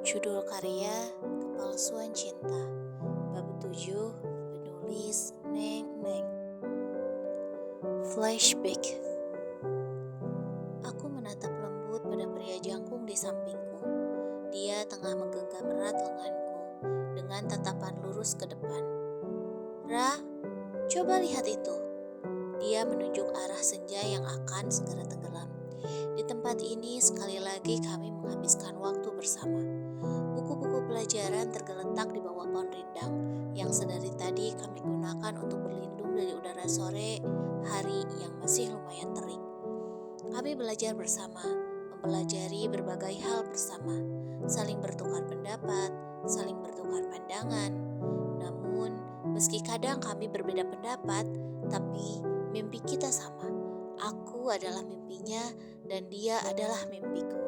Judul karya Kepalsuan Cinta. Bab 7. Penulis Neng Neng. Flashback. Aku menatap lembut pada pria jangkung di sampingku. Dia tengah menggenggam erat lenganku dengan tatapan lurus ke depan. Ra, coba lihat itu. Dia menunjuk arah senja yang akan segera tenggelam. Di tempat ini sekali lagi kami menghabiskan waktu bersama. Buku-buku pelajaran tergeletak di bawah pohon rindang yang sedari tadi kami gunakan untuk berlindung dari udara sore hari yang masih lumayan terik. Kami belajar bersama, mempelajari berbagai hal bersama, saling bertukar pendapat, saling bertukar pandangan. Namun, meski kadang kami berbeda pendapat, tapi mimpi kita sama. Aku adalah mimpinya dan dia adalah mimpiku.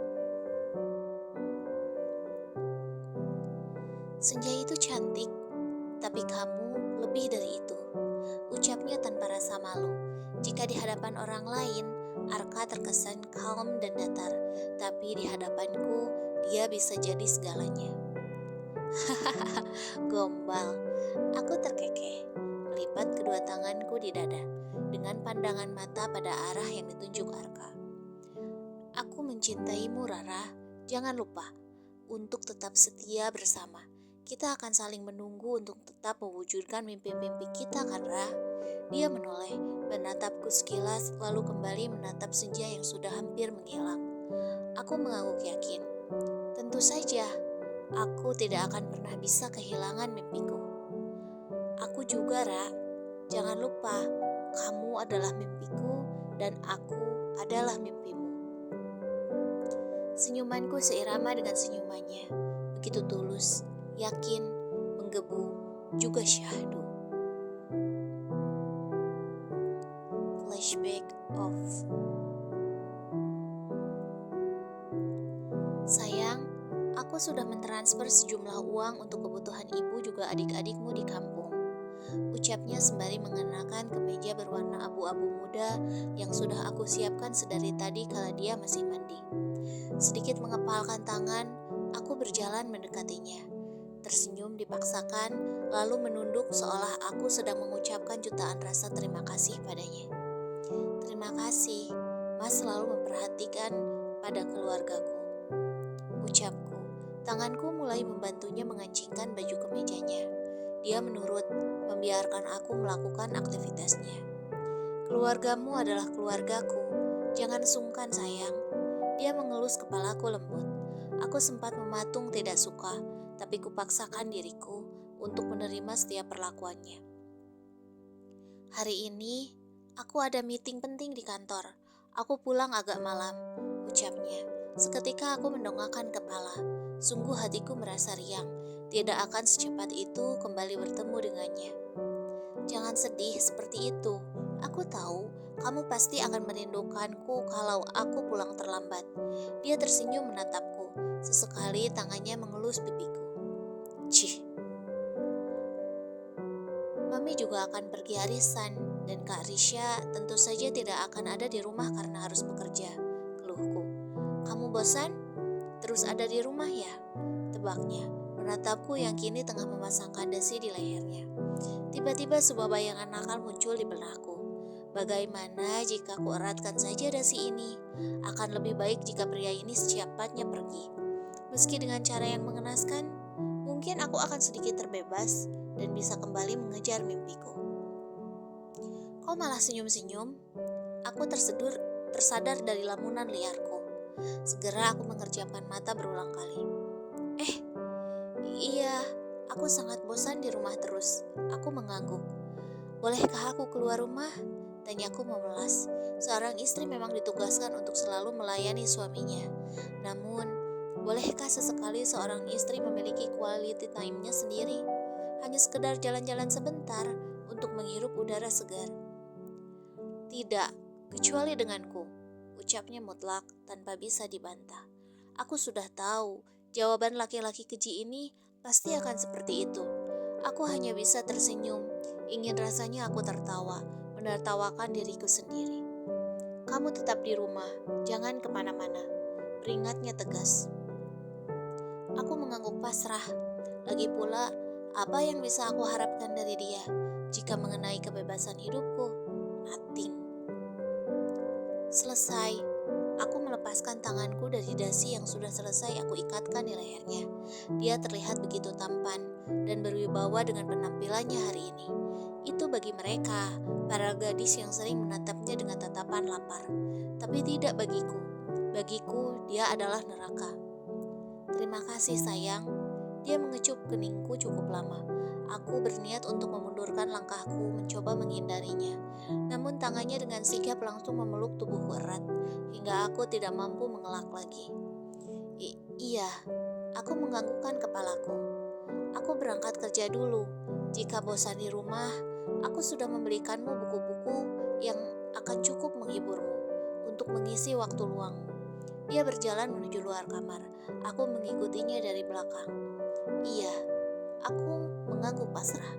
Senja itu cantik, tapi kamu lebih dari itu. Ucapnya tanpa rasa malu. Jika di hadapan orang lain, Arka terkesan kalem dan datar, tapi di hadapanku, dia bisa jadi segalanya. Hahaha, gombal. Aku terkekeh, melipat kedua tanganku di dada, dengan pandangan mata pada arah yang ditunjuk Arka. Aku mencintaimu, Rara. Jangan lupa, untuk tetap setia bersama. Kita akan saling menunggu untuk tetap mewujudkan mimpi-mimpi kita, kan, Ra? Dia menoleh, menatapku sekilas, lalu kembali menatap senja yang sudah hampir menghilang. Aku mengangguk yakin. Tentu saja, aku tidak akan pernah bisa kehilangan mimpiku. Aku juga, Ra. Jangan lupa, kamu adalah mimpiku dan aku adalah mimpimu. Senyumanku seirama dengan senyumannya, begitu tulus, yakin, menggebu, juga syahdu. Flashback off. Sayang, aku sudah mentransfer sejumlah uang untuk kebutuhan ibu juga adik-adikmu di kampung. Ucapnya sembari mengenakan kemeja berwarna abu-abu muda yang sudah aku siapkan sedari tadi kala dia masih mandi. Sedikit mengepalkan tangan, aku berjalan mendekatinya. Tersenyum dipaksakan, lalu menunduk seolah aku sedang mengucapkan jutaan rasa terima kasih padanya. Terima kasih, Mas selalu memperhatikan pada keluargaku. Ucapku, tanganku mulai membantunya mengancingkan baju kemejanya. Dia menurut, membiarkan aku melakukan aktivitasnya. Keluargamu adalah keluargaku, jangan sungkan sayang. Dia mengelus kepalaku lembut. Aku sempat mematung tidak suka, tapi kupaksakan diriku untuk menerima setiap perlakuannya. Hari ini, aku ada meeting penting di kantor. Aku pulang agak malam, ucapnya. Seketika aku mendongakkan kepala. Sungguh hatiku merasa riang. Tidak akan secepat itu kembali bertemu dengannya. Jangan sedih seperti itu. Aku tahu kamu pasti akan merindukanku kalau aku pulang terlambat. Dia tersenyum menatapku. Sesekali tangannya mengelus pipiku. Cih. Mami juga akan pergi arisan dan Kak Risha tentu saja tidak akan ada di rumah karena harus bekerja. Keluhku. Kamu bosan? Terus ada di rumah ya? Tebaknya. Menatapku yang kini tengah memasangkan dasi di lehernya. Tiba-tiba sebuah bayangan nakal muncul di benakku. Bagaimana jika ku eratkan saja dasi ini? Akan lebih baik jika pria ini secepatnya pergi. Meski dengan cara yang mengenaskan, mungkin aku akan sedikit terbebas dan bisa kembali mengejar mimpiku. Kau malah senyum-senyum? Aku tersadar dari lamunan liarku. Segera aku mengerjapkan mata berulang kali. Iya, aku sangat bosan di rumah terus. Aku mengangguk. Bolehkah aku keluar rumah? Tanyaku memelas. Seorang istri memang ditugaskan untuk selalu melayani suaminya. Namun, bolehkah sesekali seorang istri memiliki quality time-nya sendiri? Hanya sekedar jalan-jalan sebentar untuk menghirup udara segar. Tidak, kecuali denganku, ucapnya mutlak tanpa bisa dibantah. Aku sudah tahu, jawaban laki-laki keji ini pasti akan seperti itu. Aku hanya bisa tersenyum, ingin rasanya aku tertawa, menertawakan diriku sendiri. Kamu tetap di rumah, jangan kemana-mana, peringatnya tegas. Aku mengangguk mengangguk pasrah. Lagi pula, apa yang bisa aku harapkan dari dia jika mengenai kebebasan hidupku? Nothing. Selesai, aku melepaskan tanganku dari dasi yang sudah selesai aku ikatkan di lehernya. Dia terlihat begitu tampan dan berwibawa dengan penampilannya hari ini. Itu bagi mereka, para gadis yang sering menatapnya dengan tatapan lapar. Tapi tidak bagiku. Bagiku, dia adalah neraka. Terima kasih sayang. Dia mengecup keningku cukup lama. Aku berniat untuk memundurkan langkahku mencoba menghindarinya. Namun tangannya dengan sigap langsung memeluk tubuhku erat, hingga aku tidak mampu mengelak lagi. Iya, aku menganggukkan kepalaku. Aku berangkat kerja dulu. Jika bosan di rumah, aku sudah membelikanmu buku-buku yang akan cukup menghiburmu untuk mengisi waktu luangmu. Dia berjalan menuju luar kamar. Aku mengikutinya dari belakang. Iya, aku mengangguk pasrah.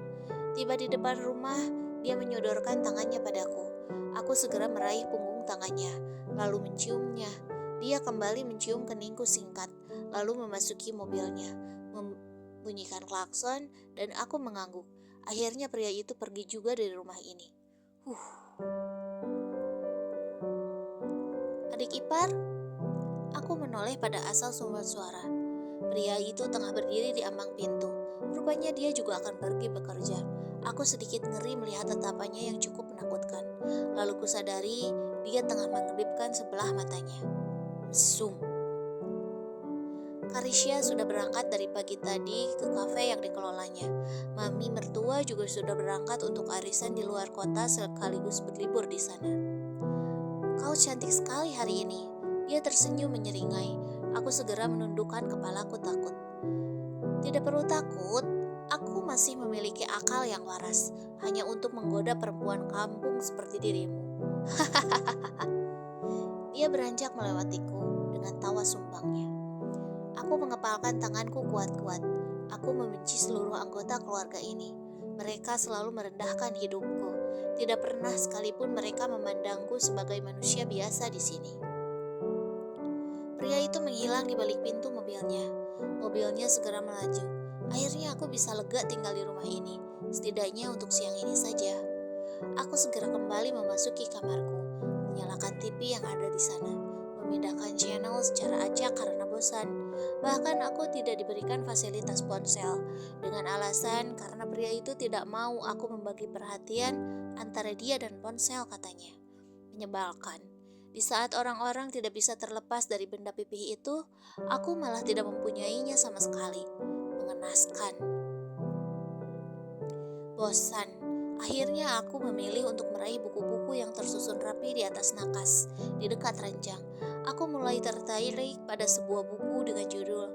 Tiba di depan rumah, dia menyodorkan tangannya padaku. Aku segera meraih punggung tangannya, lalu menciumnya. Dia kembali mencium keningku singkat, lalu memasuki mobilnya, membunyikan klakson, dan aku mengangguk. Akhirnya pria itu pergi juga dari rumah ini. Adik ipar, aku menoleh pada asal sumber suara. Pria itu tengah berdiri di ambang pintu. Rupanya dia juga akan pergi bekerja. Aku sedikit ngeri melihat tatapannya yang cukup menakutkan. Lalu kusadari dia tengah mengedipkan sebelah matanya. Mesum. Karisya sudah berangkat dari pagi tadi ke kafe yang dikelolanya. Mami mertua juga sudah berangkat untuk arisan di luar kota sekaligus berlibur di sana. Kau cantik sekali hari ini. Dia tersenyum menyeringai. Aku segera menundukkan kepalaku takut. Tidak perlu takut, aku masih memiliki akal yang waras, hanya untuk menggoda perempuan kampung seperti dirimu. Dia beranjak melewatiku dengan tawa sumbangnya. Aku mengepalkan tanganku kuat-kuat. Aku membenci seluruh anggota keluarga ini. Mereka selalu merendahkan hidupku. Tidak pernah sekalipun mereka memandangku sebagai manusia biasa di sini. Pria itu menghilang di balik pintu mobilnya. Mobilnya segera melaju. Akhirnya aku bisa lega tinggal di rumah ini, setidaknya untuk siang ini saja. Aku segera kembali memasuki kamarku, menyalakan TV yang ada di sana, memindahkan channel secara acak karena bosan. Bahkan aku tidak diberikan fasilitas ponsel, dengan alasan karena pria itu tidak mau aku membagi perhatian antara dia dan ponsel katanya. Menyebalkan. Di saat orang-orang tidak bisa terlepas dari benda pipih itu, aku malah tidak mempunyainya sama sekali. Mengenaskan. Bosan. Akhirnya aku memilih untuk meraih buku-buku yang tersusun rapi di atas nakas, di dekat ranjang. Aku mulai tertarik pada sebuah buku dengan judul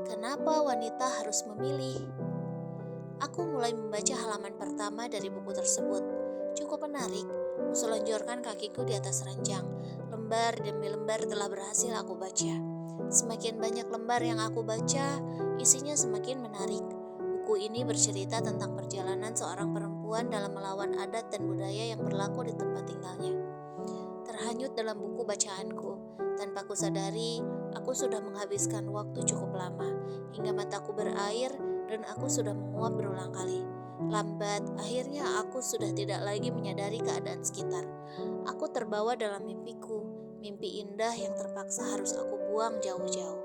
"Kenapa Wanita Harus Memilih?". Aku mulai membaca halaman pertama dari buku tersebut. Cukup menarik. Selonjorkan kakiku di atas ranjang. Lembar demi lembar telah berhasil aku baca. Semakin banyak lembar yang aku baca, isinya semakin menarik. Buku ini bercerita tentang perjalanan seorang perempuan dalam melawan adat dan budaya yang berlaku di tempat tinggalnya. Terhanyut dalam buku bacaanku, tanpa kusadari, aku sudah menghabiskan waktu cukup lama, hingga mataku berair dan aku sudah menguap berulang kali. Lambat, akhirnya aku sudah tidak lagi menyadari keadaan sekitar. Aku terbawa dalam mimpiku, mimpi indah yang terpaksa harus aku buang jauh-jauh.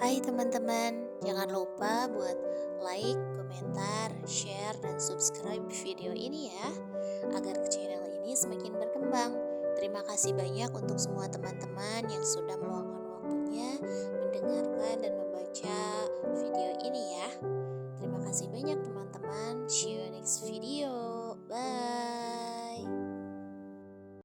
Hai teman-teman, jangan lupa buat like, komentar, share, dan subscribe video ini ya, agar channel ini semakin berkembang. Terima kasih banyak untuk semua teman-teman yang sudah meluangkan waktunya mendengarkan dan membaca video ini